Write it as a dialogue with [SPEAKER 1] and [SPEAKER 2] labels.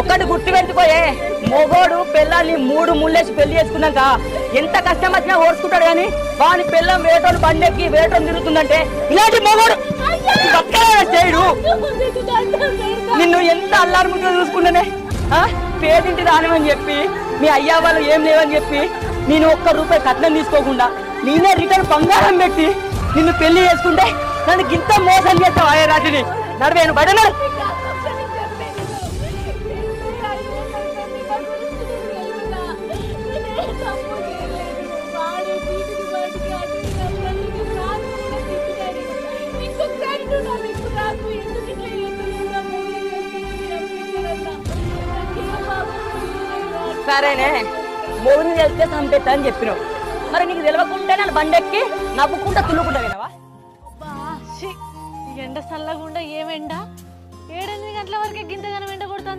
[SPEAKER 1] ఒక్కటి గుర్తు పెట్టుకోయే, మొగోడు పిల్లల్ని 3 ముళ్ళేసి పెళ్లి చేసుకున్నాక ఎంత కష్టం వచ్చినా ఓర్చుకుంటాడు కానీ వాని పిల్లం వేటోని బండెక్కి వేటోని తిరుగుతుందంటే ఇలాంటి మొగోడు చేయడు. నిన్ను ఎంత అల్లారు ముద్ర చూసుకున్నానే, పేదింటి రానివని చెప్పి మీ అయ్యా వాళ్ళు ఏం లేవని చెప్పి నేను ₹1 కట్నం తీసుకోకుండా నేనే రిటర్న్ బంగారం పెట్టి నిన్ను పెళ్లి చేసుకుంటే నన్ను ఇంత మోసం చేస్తావు. అయ్యే రాజుని నడివేను బయట నడు. సరేనే, మొగుడిని తెలిస్తే చంపేస్తా అని చెప్పినావు, మరి నీకు తెలియకుంటే నన్ను బండెక్కి నవ్వుకుంటా తుల్లుకుంటా వినవా?
[SPEAKER 2] ఎండ చల్లగుండా ఏమెండ 7-8 గంటల వరకే గింతగానం ఎండ కొడుతుంది.